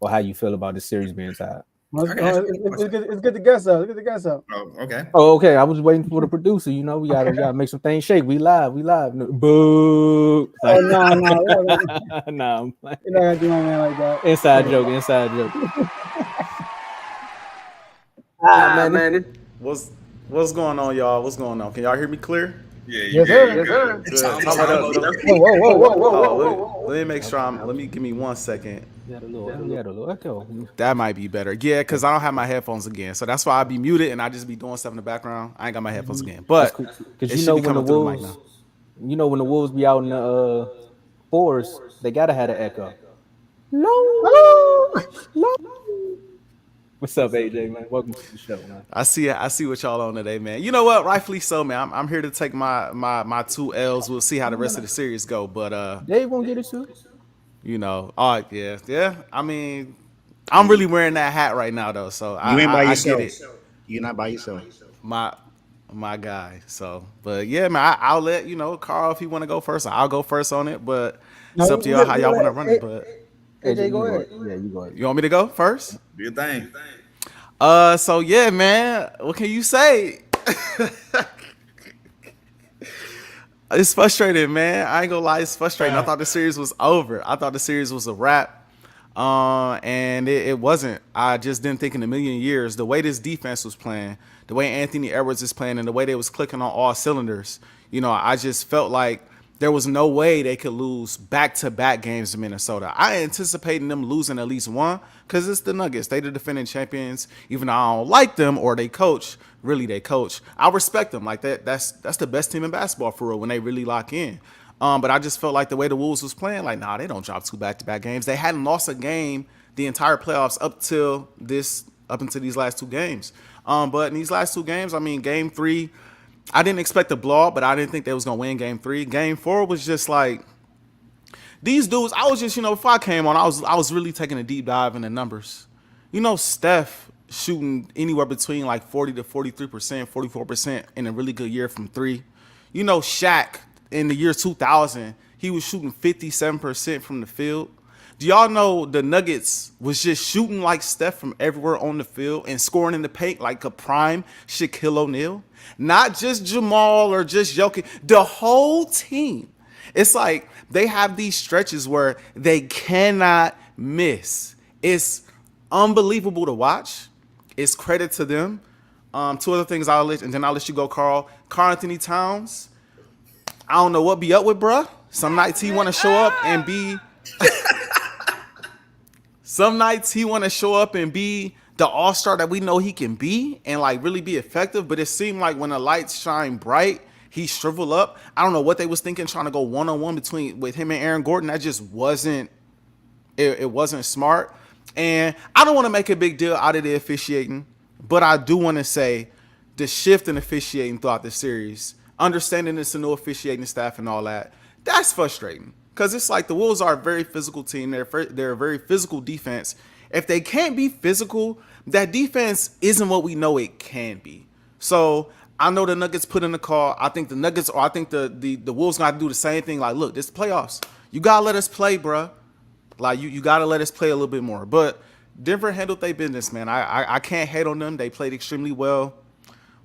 or how you feel about the series being tied. I can answer that question. It's good to guess out. It's good to guess out. Oh, okay. Oh, okay. I was waiting for the producer. You know, we gotta make some things shake. We live. No, boo. Oh Like, no, no, nah, I'm playing. you're not gonna do my man like that. Inside joke. Inside joke. Ah, Man, man. What's going on, y'all? What's going on? Can y'all hear me clear? Yeah, you Yes, good. sir. You good. Good. Time How about up. that? Let me make sure let me give me 1 second. we had a little echo. That might be better. Yeah, because I don't have my headphones again. So that's why I be muted and I just be doing stuff in the background. I ain't got my headphones again. That's But cool. it Because should be coming through the mic now. you know when the Wolves be out in the forest, they gotta have an echo. No. What's up, AJ, man? Welcome to the show, man. I see what y'all on today, man. You know what? Rightfully so, man. I'm here to take my 2 L's. We'll see how the rest of the series go. But Dave won't get it too. you know, yeah. I mean, I'm really wearing that hat right now though, so You ain't by I yourself. get it. You're not by yourself. My guy. So, but yeah, man, I'll let Carl if he want to go first. I'll go first on it, but it's up to y'all how y'all want to run it. But AJ, go ahead. Yeah, you go ahead. you want me to go first? Do your thing. So yeah, man, what can you say? It's frustrating, man. I ain't gonna lie, it's frustrating. I thought the series was over. I thought the series was a wrap. And it wasn't. I just didn't think in a million years the way this defense was playing, the way Anthony Edwards is playing, and the way they was clicking on all cylinders. I just felt like there was no way they could lose back-to-back games to Minnesota. I anticipating them losing at least one because it's the Nuggets. They the defending champions. Even though I don't like them or they coach, really they coach. I respect them. Like that's the best team in basketball for real when they really lock in. But I just felt like the way the Wolves was playing, like, nah, they don't drop 2 back-to-back games. They hadn't lost a game the entire playoffs up until these last 2 games. But in these last 2 games, I mean, game 3, I didn't expect a blowout, but I didn't think they was gonna win game 3. Game 4 was just like these dudes. I was just, before I came on, I was really taking a deep dive in the numbers. Steph shooting anywhere between like 40 to 43%, 44% in a really good year from 3. Shaq in the year 2000, he was shooting 57% from the field. Do y'all know the Nuggets was just shooting like Steph from everywhere on the field and scoring in the paint like a prime Shaquille O'Neal? Not just Jamal or just Jokic, the whole team. It's like they have these stretches where they cannot miss. It's unbelievable to watch. It's credit to them. 2 other things I'll let you go, Carl. Karl Anthony Towns. I don't know what be up with bruh. Some nights he want to show up and be the all-star that we know he can be and like really be effective, but it seemed like when the lights shine bright, he shrivel up. I don't know what they was thinking trying to go one-on-one with him and Aaron Gordon. That just wasn't it wasn't smart. And I don't want to make a big deal out of the officiating, but I do want to say the shift in officiating throughout the series, understanding it's a new officiating staff and all that, that's frustrating. Because it's like the Wolves are a very physical team. They're a very physical defense. If they can't be physical, that defense isn't what we know it can be. So I know the Nuggets put in the call. I think the Nuggets, or I think the Wolves got to do the same thing. Like, look, this is playoffs. You got to let us play, bruh. Like, you got to let us play a little bit more. But Denver handled their business, man. I can't hate on them. They played extremely well.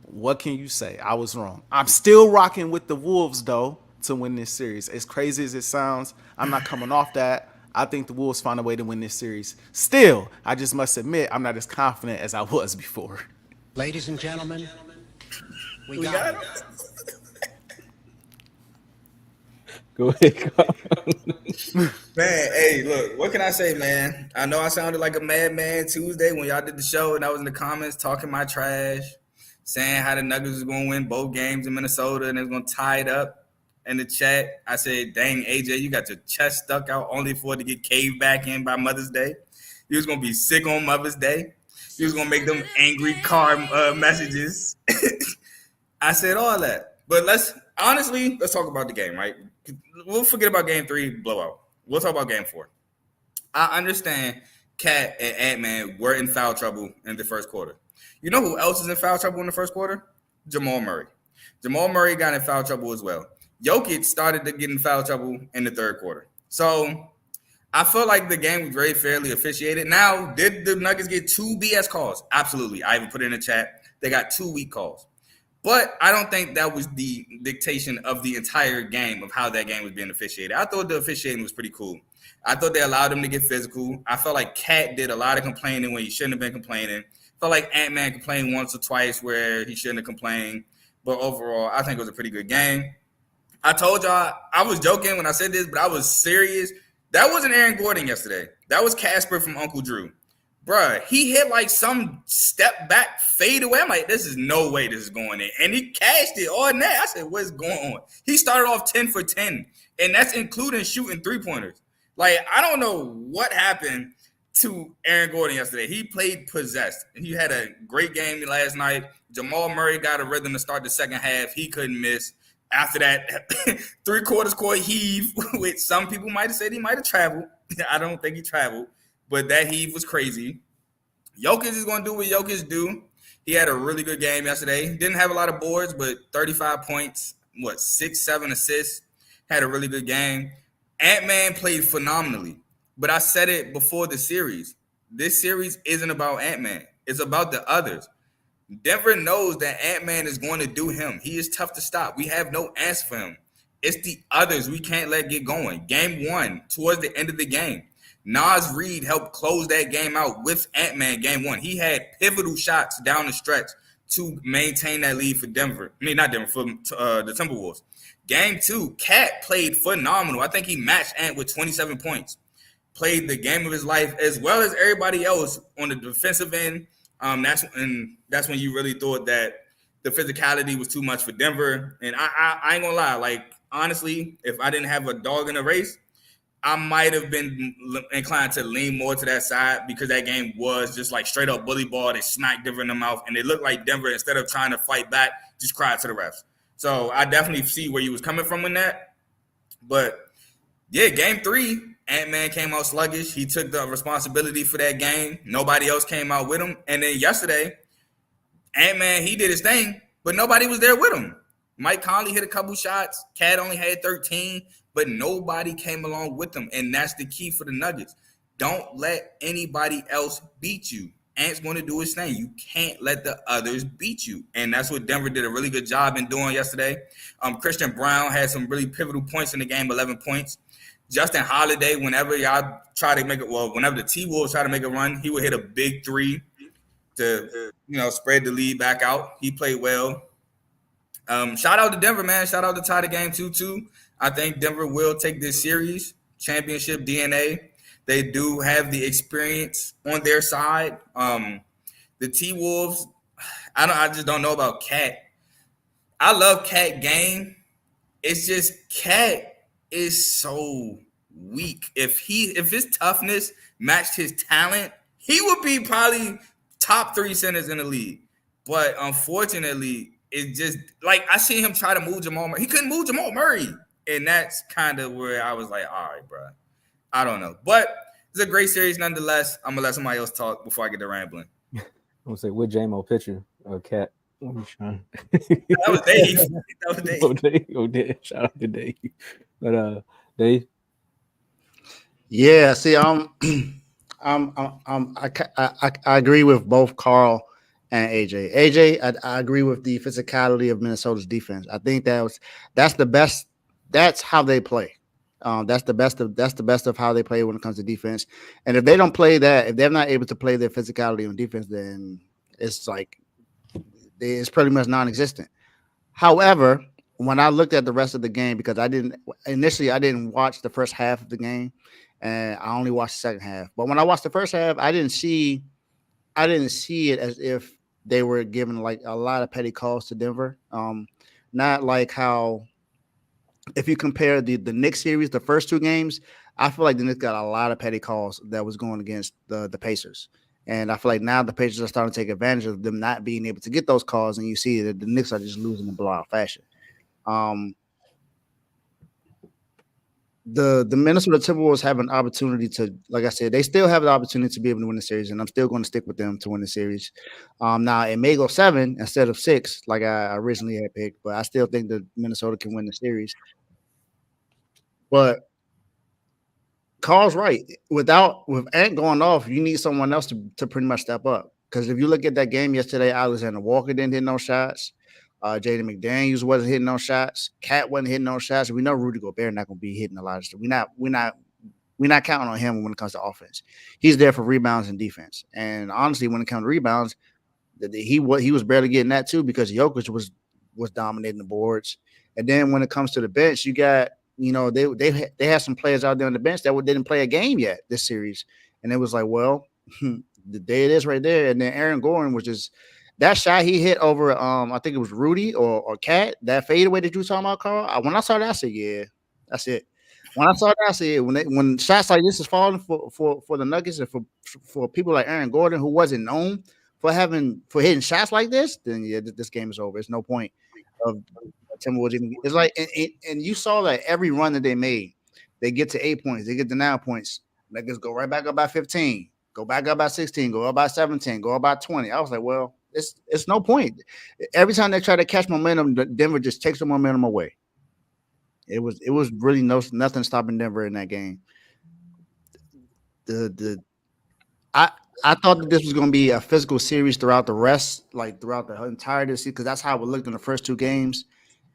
What can you say? I was wrong. I'm still rocking with the Wolves, though, to win this series. As crazy as it sounds, I'm not coming off that. I think the Wolves find a way to win this series. Still, I just must admit, I'm not as confident as I was before. Ladies and gentlemen, we got it. Go ahead, Carl. Man, hey, look, what can I say, man? I know I sounded like a madman Tuesday when y'all did the show, and I was in the comments talking my trash, saying how the Nuggets was going to win both games in Minnesota and they was going to tie it up in the chat. I said, dang, AJ, you got your chest stuck out only for it to get caved back in by Mother's Day. You was going to be sick on Mother's Day. You was going to make them angry car messages. I said all that. But let's talk about the game, right? We'll forget about game 3 blowout. We'll talk about game 4. I understand Cat and Ant-Man were in foul trouble in the first quarter. You know who else is in foul trouble in the first quarter? Jamal Murray. Jamal Murray got in foul trouble as well. Jokic started to get in foul trouble in the third quarter. So I feel like the game was very fairly officiated. Now, did the Nuggets get 2 BS calls? Absolutely. I even put it in the chat. They got 2 weak calls. But I don't think that was the dictation of the entire game of how that game was being officiated. I thought the officiating was pretty cool. I thought they allowed him to get physical. I felt like Cat did a lot of complaining when he shouldn't have been complaining. Felt like Ant-Man complained once or twice where he shouldn't have complained. But overall, I think it was a pretty good game. I told y'all, I was joking when I said this, but I was serious. That wasn't Aaron Gordon yesterday. That was Casper from Uncle Drew. Bruh, he hit like some step back fade away. I'm like, this is no way this is going in. And he cashed it all night. I said, what's going on? He started off 10 for 10, and that's including shooting 3-pointers. Like, I don't know what happened to Aaron Gordon yesterday. He played possessed. He had a great game last night. Jamal Murray got a rhythm to start the second half. He couldn't miss. After that, 3/4 court heave, which some people might have said he might have traveled. I don't think he traveled. But that heave was crazy. Jokic is going to do what Jokic do. He had a really good game yesterday. Didn't have a lot of boards, but 35 points, 6, 7 assists. Had a really good game. Ant-Man played phenomenally. But I said it before the series. This series isn't about Ant-Man. It's about the others. Denver knows that Ant-Man is going to do him. He is tough to stop. We have no answer for him. It's the others we can't let get going. Game 1, towards the end of the game, Naz Reid helped close that game out with Ant-Man game 1. He had pivotal shots down the stretch to maintain that lead for Denver. I mean, not Denver, for the Timberwolves. Game 2, Cat played phenomenal. I think he matched Ant with 27 points. Played the game of his life as well as everybody else on the defensive end. That's when you really thought that the physicality was too much for Denver. And I ain't gonna lie, like, honestly, if I didn't have a dog in the race, I might have been inclined to lean more to that side because that game was just like straight up bully ball. They smacked Denver in the mouth, and it looked like Denver, instead of trying to fight back, just cried to the refs. So I definitely see where you was coming from in that. But yeah, game 3, Ant-Man came out sluggish. He took the responsibility for that game. Nobody else came out with him. And then yesterday, Ant-Man, he did his thing, but nobody was there with him. Mike Conley hit a couple shots. Cat only had 13, but nobody came along with him. And that's the key for the Nuggets. Don't let anybody else beat you. Ant's going to do his thing. You can't let the others beat you. And that's what Denver did a really good job in doing yesterday. Christian Brown had some really pivotal points in the game, 11 points. Justin Holiday, whenever y'all try to make it, whenever the T-Wolves try to make a run, he would hit a big 3 to, spread the lead back out. He played well. Shout out to Denver, man. Shout out to tie the game 2-2. I think Denver will take this series. Championship DNA. They do have the experience on their side. The T-Wolves, I just don't know about Cat. I love Cat game. It's just Cat is so weak. If his toughness matched his talent, he would be probably top 3 centers in the league. But unfortunately, it's just like I see him try to move Jamal Murray. He couldn't move Jamal Murray. And that's kind of where I was like, all right, bro. I don't know. But it's a great series nonetheless. I'm going to let somebody else talk before I get to rambling. I'm going to say, what J-Mo picture? Cat. That was Dave. That was Dave. Dave. Shout out to Dave. But Dave? Yeah, see, I agree with both Carl and AJ. AJ, I agree with the physicality of Minnesota's defense. I think that's the best. That's how they play. That's the best of how they play when it comes to defense. And if they don't play that, if they're not able to play their physicality on defense, then it's like it's pretty much non-existent. However, when I looked at the rest of the game, because I didn't watch the first half of the game, and I only watched the second half. But when I watched the first half, I didn't see it as if they were giving like a lot of petty calls to Denver. Not like how, if you compare the Knicks series, the first 2 games, I feel like the Knicks got a lot of petty calls that was going against the Pacers. And I feel like now the Pacers are starting to take advantage of them not being able to get those calls, and you see that the Knicks are just losing in blowout fashion. The Minnesota Timberwolves have an opportunity to, like I said, they still have the opportunity to be able to win the series, and I'm still going to stick with them to win the series. Now, it may go 7 instead of 6, like I originally had picked, but I still think that Minnesota can win the series. But Carl's right. With Ant going off, you need someone else to pretty much step up. Because if you look at that game yesterday, Alexander Walker didn't hit no shots. Jaden McDaniels wasn't hitting no shots. Cat wasn't hitting no shots. We know Rudy Gobert not going to be hitting a lot of stuff. We're not counting on him when it comes to offense. He's there for rebounds and defense. And honestly, when it comes to rebounds, he was barely getting that too because Jokic was dominating the boards. And then when it comes to the bench, you got they had some players out there on the bench that didn't play a game yet this series, and it was like, well, there it is right there. And then Aaron Gordon was just that shot he hit over I think it was Rudy or Cat, that fadeaway that you were talking about, Carl. When I saw that, I said, yeah, that's it. When I saw that, I said, when shots like this is falling for the Nuggets and for people like Aaron Gordon, who wasn't known for hitting shots like this, then yeah, this game is over. There's no point of Timberwolves even. It's like, and you saw that every run that they made, they get to 8 points, they get to 9 points, Nuggets go right back up by 15, go back up by 16, go up by 17, go up by 20. I was like, well, it's no point. Every time they try to catch momentum, Denver just takes the momentum away. It was really nothing stopping Denver in that game. I thought that this was going to be a physical series throughout the entire season, because that's how it looked in the first two games.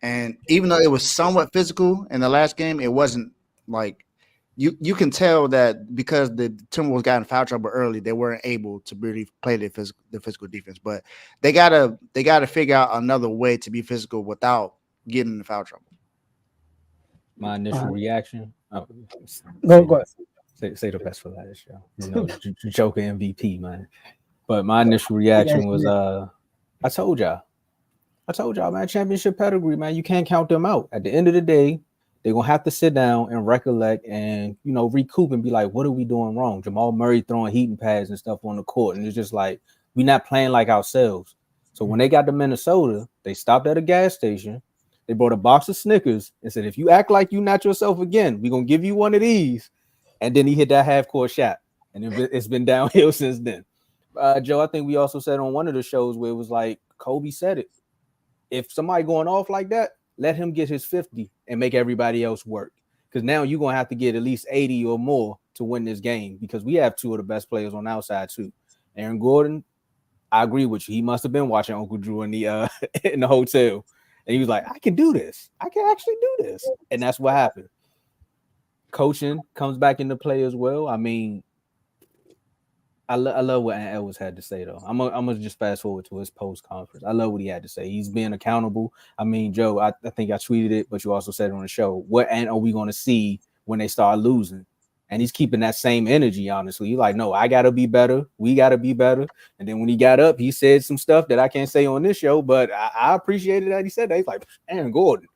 And even though it was somewhat physical in the last game, it wasn't like you can tell that because the Timberwolves got in foul trouble early, they weren't able to really play the physical defense. But they gotta figure out another way to be physical without getting in foul trouble. My initial reaction. Oh, Go ahead. Say the best for last, y'all. Joker MVP, man. But my initial reaction was, I told y'all, man, championship pedigree, man. You can't count them out. At the end of the day, they're gonna have to sit down and recollect and recoup and be like, what are we doing wrong? Jamal Murray throwing heating pads and stuff on the court, and it's just like we're not playing like ourselves. So when they got to Minnesota, they stopped at a gas station. They brought a box of Snickers and said, if you act like you're not yourself again, we're gonna give you one of these. And then he hit that half-court shot, and it's been downhill since then. Joe, I think we also said on one of the shows where it was like Kobe said it. If somebody going off like that, let him get his 50 and make everybody else work. Because now you're going to have to get at least 80 or more to win this game, because we have two of the best players on our side too. Aaron Gordon, I agree with you. He must have been watching Uncle Drew in the in the hotel. And he was like, I can do this. I can actually do this. And that's what happened. Coaching comes back into play as well. I mean, I love what Ant Edwards had to say, though. I'm gonna just fast forward to his post conference. I love what he had to say. He's being accountable. I mean, Joe, I think I tweeted it, but you also said it on the show. What Ant are we gonna see when they start losing? And he's keeping that same energy, honestly. He's like, no, I gotta be better. We gotta be better. And then when he got up, he said some stuff that I can't say on this show, but I appreciated that he said that. He's like, Aaron Gordon,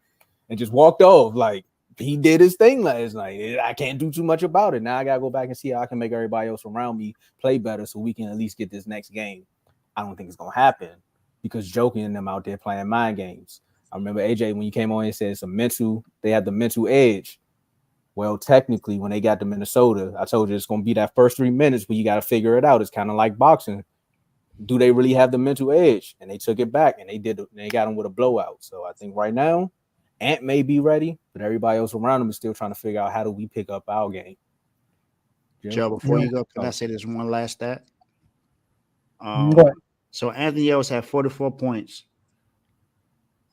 and just walked off like. He did his thing last night. I can't do too much about it. Now I got to go back and see how I can make everybody else around me play better so we can at least get this next game. I don't think it's going to happen because Joking and them out there playing mind games. I remember, AJ, when you came on and said they had the mental edge. Well, technically, when they got to Minnesota, I told you it's going to be that first 3 minutes where you got to figure it out. It's kind of like boxing. Do they really have the mental edge? And they took it back, and they got them with a blowout. So I think right now, Ant may be ready, but everybody else around him is still trying to figure out how do we pick up our game. Joe, before you go, can I say this one last stat? So Anthony Edwards had 44 points,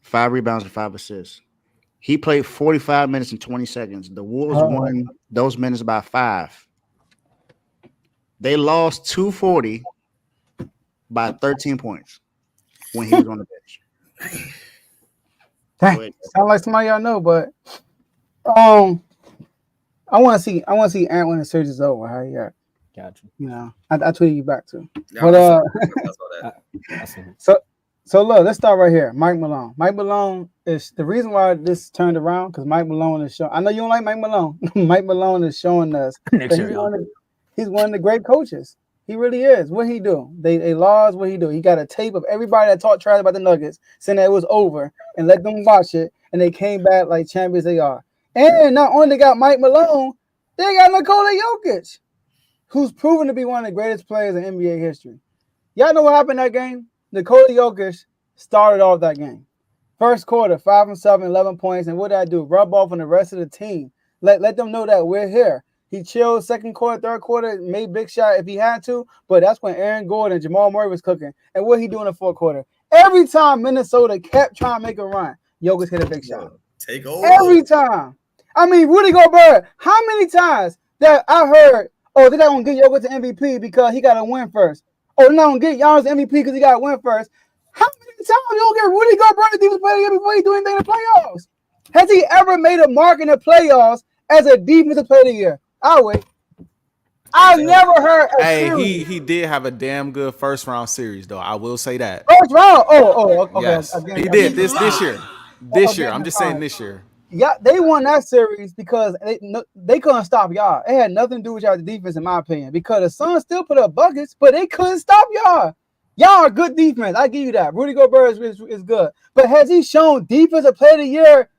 5 rebounds, and 5 assists. He played 45 minutes and 20 seconds. The Wolves won those minutes by 5. They lost 240 by 13 points when he was on the bench. Dang, sound like somebody y'all know, but I want to see Ant when the series is over. How you got? Got you. You know, I tweeted you back too. Yeah, but so look, let's start right here. Mike Malone. Mike Malone is the reason why this turned around because Mike Malone is showing. I know you don't like Mike Malone. Mike Malone is showing us that he's one of the great coaches. He really is. What he do? They lost. What he do? He got a tape of everybody that talked trash about the Nuggets, saying that it was over, and let them watch it, and they came back like champions they are. And not only they got Mike Malone, they got Nikola Jokic, who's proven to be one of the greatest players in NBA history. Y'all know what happened in that game? Nikola Jokic started off that game. First quarter, 5 from 7, 11 points, and what did I do? Rub off on the rest of the team. Let them know that we're here. He chilled second quarter, third quarter, made big shot if he had to. But that's when Aaron Gordon and Jamal Murray was cooking. And what he do in the fourth quarter? Every time Minnesota kept trying to make a run, Jokic hit a big shot. Take over. Every time. I mean, Rudy Gobert, how many times that I heard, oh, they're not going to get Jokic to MVP because he got to win first. Oh, they're not going to get Giannis MVP because he got to win first. How many times you don't get Rudy Gobert to defensive player of the year before he do anything in the playoffs? Has he ever made a mark in the playoffs as a defensive player of the year? I'll wait. I've never heard a series. He did have a damn good first round series though. I will say that. First round? Okay. Yes. Again, he did this year. This year. I'm just saying this year. Yeah, they won that series because they couldn't stop y'all. It had nothing to do with y'all defense, in my opinion, because the Suns still put up buckets, but they couldn't stop y'all. Y'all are good defense. I give you that. Rudy Gobert is good. But has he shown defensive player of the year?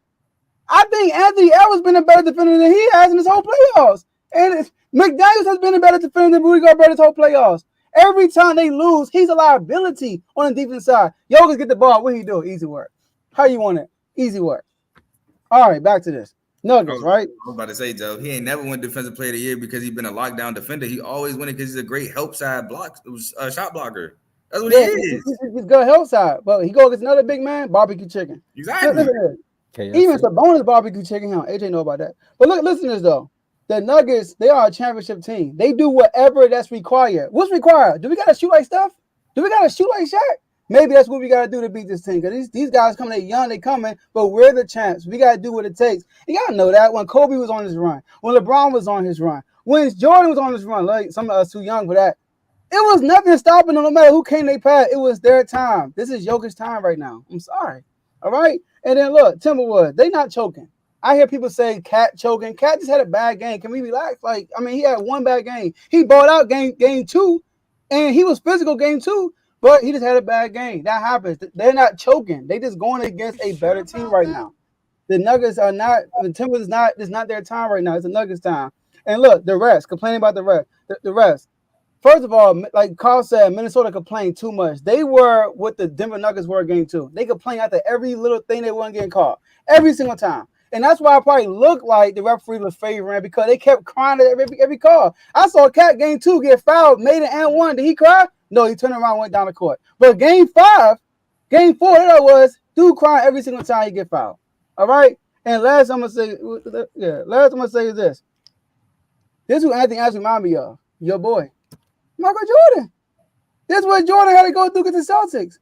I think Anthony Edwards been a better defender than he has in his whole playoffs. And McDaniels has been a better defender than Rudy Gobert in his whole playoffs. Every time they lose, he's a liability on the defense side. Jokic get the ball. What he do? Easy work. How you want it? Easy work. All right, back to this. Nuggets, right? I was about to say, Joe, he ain't never won defensive player of the year because he's been a lockdown defender. He always won it because he's a great help side shot blocker. That's what he is. He's good help side, but he go against another big man, barbecue chicken. Exactly. Even Sabonis barbecue chicken. AJ know about that. But look, listen to this though. The Nuggets, they are a championship team. They do whatever that's required. What's required? Do we gotta shoot like Steph? Do we gotta shoot like Shaq? Maybe that's what we gotta do to beat this team. Because these guys coming, they young, they coming, but we're the champs. We gotta do what it takes. You gotta know that when Kobe was on his run, when LeBron was on his run, when Jordan was on his run, like some of us too young for that. It was nothing stopping them no matter who came they path. It was their time. This is Jokic's time right now. I'm sorry. All right. And then look, Timberwolves, they not choking. I hear people say Cat choking. Cat just had a bad game. Can we relax? Like, I mean, he had one bad game. He balled out game 2, and he was physical game 2, but he just had a bad game. That happens. They're not choking. They just going against a better team right now. The Nuggets are not. The Timberwolves is not. It's not their time right now. It's the Nuggets' time. And look, the rest complaining about the rest. The rest. First of all, like Carl said, Minnesota complained too much. They were what the Denver Nuggets were game 2. They complained after every little thing they weren't getting called every single time. And that's why I probably looked like the referee was favoring because they kept crying at every call. I saw Cat game 2 get fouled, made it and 1. Did he cry? No, he turned around and went down the court. But game 5, game 4, that was dude crying every single time he get fouled. All right. And last I'm gonna say is this. This is who Anthony Edwards remind me of. Your boy, Michael Jordan. This is what Jordan had to go through against the Celtics.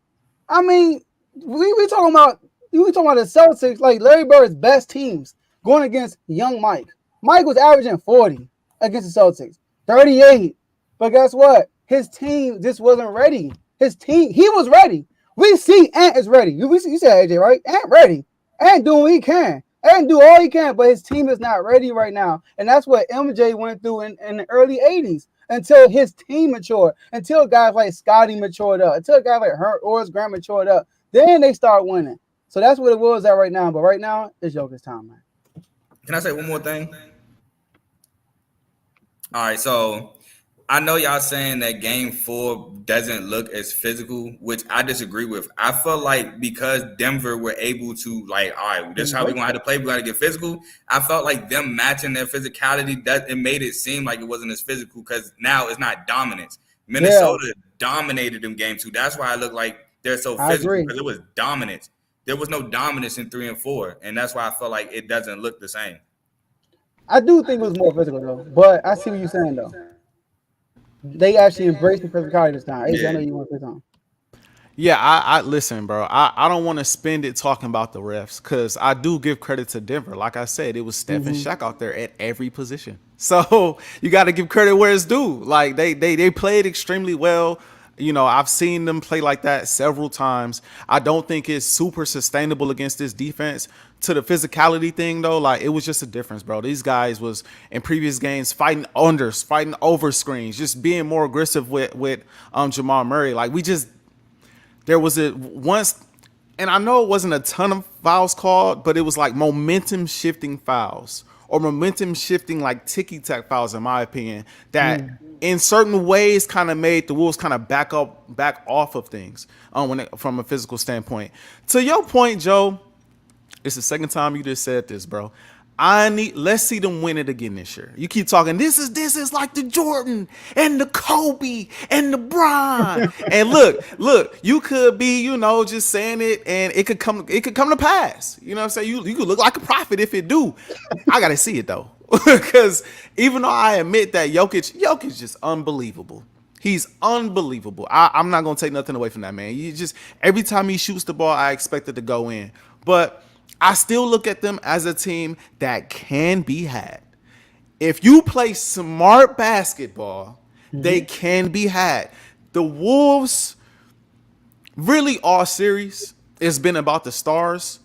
I mean, we talking about the Celtics, like Larry Bird's best teams going against young Mike. Mike was averaging 40 against the Celtics, 38. But guess what? His team just wasn't ready. His team, he was ready. We see Ant is ready. You said AJ, right? Ant ready. Ant doing what he can. Ant do all he can, but his team is not ready right now. And that's what MJ went through in the early 80s until his team matured, until guys like Scotty matured up, until guys like Horace Grant matured up. Then they start winning. So that's what it was at right now. But right now, it's Jokic's time, man. Can I say one more thing? All right, so I know y'all saying that game 4 doesn't look as physical, which I disagree with. I feel like because Denver were able to, like, all right, this is how we're going to have to play. We got to get physical. I felt like them matching their physicality, that it made it seem like it wasn't as physical because now it's not dominance. Minnesota dominated them game 2. That's why I look like they're so physical because it was dominance. There was no dominance in 3 and 4, and that's why I feel like it doesn't look the same. I do think it was more physical, though. But I see what you're saying, though. They actually embraced the physicality this time. I know you want this on. Yeah, I listen, bro. I don't want to spend it talking about the refs because I do give credit to Denver. Like I said, it was Steph and Shaq out there at every position. So you got to give credit where it's due. Like they played extremely well. You know, I've seen them play like that several times. I don't think it's super sustainable against this defense. To the physicality thing, though, like it was just a difference, bro. These guys was in previous games fighting unders, fighting over screens, just being more aggressive with Jamal Murray. Like there was a once, and I know it wasn't a ton of fouls called, but it was like momentum shifting fouls or momentum shifting like ticky-tack fouls, in my opinion, that in certain ways kind of made the Wolves kind of back off of things from a physical standpoint. To your point, Joe, it's the second time you just said this, bro. let's see them win it again this year. You keep talking, this is like the Jordan and the Kobe and the Bron. And look, you could be, just saying it and it could come to pass. You know what I'm saying? You could look like a prophet if it do. I gotta see it though. Because even though I admit that Jokic is just unbelievable. He's unbelievable. I'm not gonna take nothing away from that man. Every time he shoots the ball, I expect it to go in. But I still look at them as a team that can be had. If you play smart basketball, they can be had. The Wolves, really all series, it's been about the stars.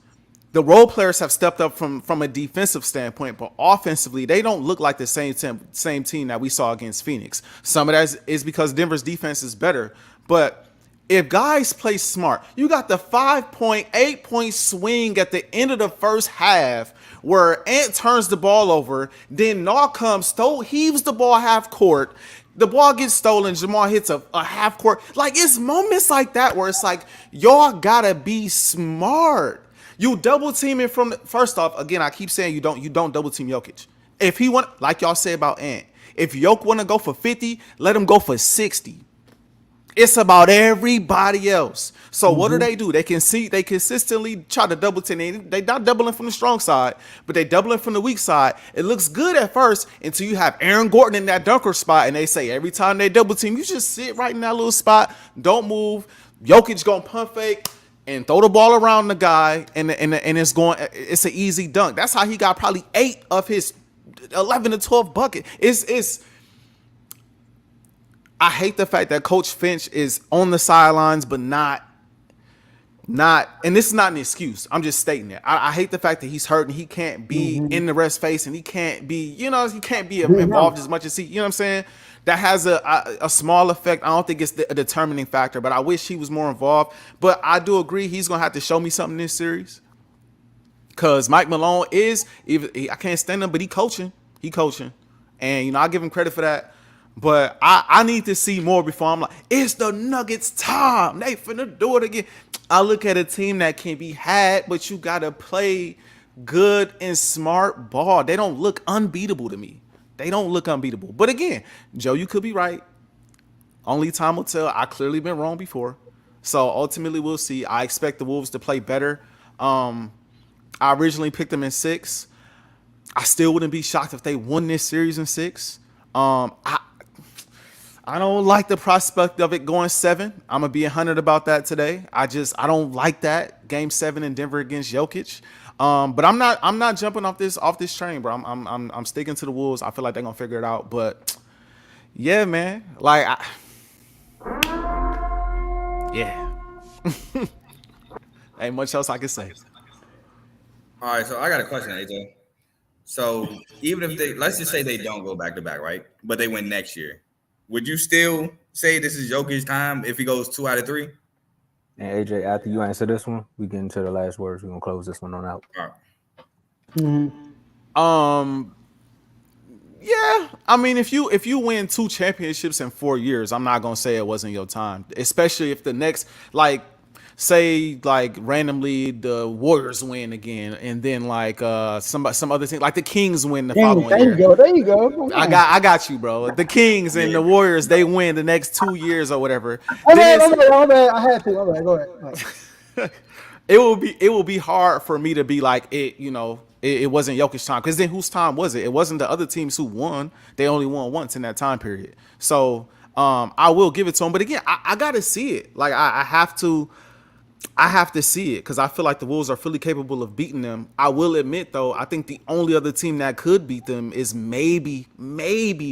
The role players have stepped up from a defensive standpoint, but offensively, they don't look like the same team that we saw against Phoenix. Some of that is because Denver's defense is better, but if guys play smart, you got the 8-point swing at the end of the first half where Ant turns the ball over, then Naw comes, heaves the ball half court, the ball gets stolen, Jamal hits a half court. Like, it's moments like that where it's like, y'all gotta be smart. You double teaming from first off, again, I keep saying you don't double team Jokic. If he want, like y'all say about Ant, if Jokic want to go for 50, let him go for 60. It's about everybody else. So what do? They consistently try to double team. They not doubling from the strong side, but they doubling from the weak side. It looks good at first until you have Aaron Gordon in that dunker spot, and they say every time they double team, you just sit right in that little spot, don't move. Jokic gonna pump fake and throw the ball around the guy, and it's an easy dunk. That's how he got probably 8 of his 11 to 12 bucket. I hate the fact that Coach Finch is on the sidelines, but not, and this is not an excuse. I'm just stating it. I hate the fact that he's hurt and he can't be in the ref's face, and he can't be, involved as much as he, what I'm saying? That has a small effect. I don't think it's a determining factor, but I wish he was more involved. But I do agree he's going to have to show me something this series. Because Mike Malone I can't stand him, but he coaching. And, I give him credit for that. But I need to see more before I'm like, it's the Nuggets time. They finna do it again. I look at a team that can be had, but you got to play good and smart ball. They don't look unbeatable to me. But again, Joe, you could be right. Only time will tell. I clearly been wrong before. So ultimately we'll see. I expect the Wolves to play better. I originally picked them in 6. I still wouldn't be shocked if they won this series in 6. I don't like the prospect of it going 7. I'm gonna be 100 about that today. I don't like that Game 7 in Denver against Jokic. But I'm not jumping off this train, bro. I'm sticking to the Wolves. I feel like they're gonna figure it out. But yeah, man. Yeah. Ain't much else I can say. All right, so I got a question, AJ. So even if let's just say they don't go back to back, right? But they win next year. Would you still say this is Jokic's time if he goes 2 out of 3? And AJ, after you answer this one, we get into the last words. We're gonna close this one on out. All right. Yeah. I mean, if you win 2 championships in 4 years, I'm not gonna say it wasn't your time. Especially if the next, say randomly the Warriors win again, and then some other team like the Kings win the following year. There you go. I got you, bro. The Kings and the Warriors, they win the next 2 years or whatever. My bad. I had to. All right, go ahead. It will be hard for me to be like it. It wasn't Jokic's time, because then whose time was it? It wasn't the other teams who won. They only won once in that time period. So I will give it to them. But again, I got to see it. I have to see it because I feel like the Wolves are fully capable of beating them. I will admit, though, I think the only other team that could beat them is maybe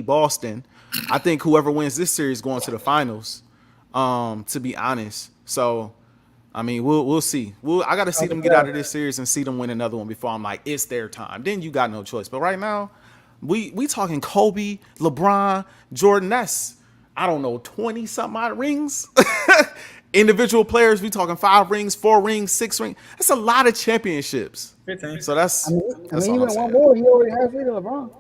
Boston. I think whoever wins this series going to the finals, to be honest. So, I mean, we'll see. I got to see them get out of this series and see them win another one before I'm like, it's their time. Then you got no choice. But right now, we talking Kobe, LeBron, Jordan. That's, I don't know, 20-something odd rings. Individual players, we talking 5 rings, 4 rings, 6 rings. That's a lot of championships. 15. So that's you all went I'm one saying. more. You already halfway to LeBron.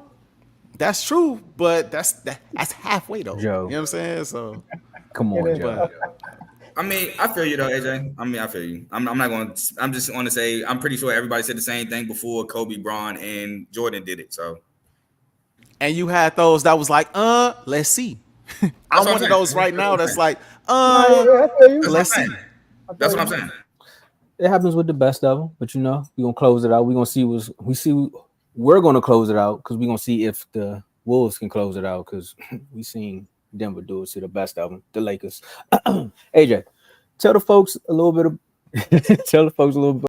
That's true, but that's halfway though. Joe. You know what I'm saying? So Come on, It is. Joe. I mean, I feel you though, AJ. I mean, I feel you. I'm not going to. I'm just going to say I'm pretty sure everybody said the same thing before Kobe, Bron, and Jordan did it. So, And you had those that was like, let's see. I'm one of those right now that's like, let's see. That's what I'm saying. It happens with the best of them, but we're gonna close it out. We're gonna see we're gonna close it out because we're gonna see if the Wolves can close it out because we seen Denver do it to the best of them, the Lakers. AJ, tell the folks a little bit.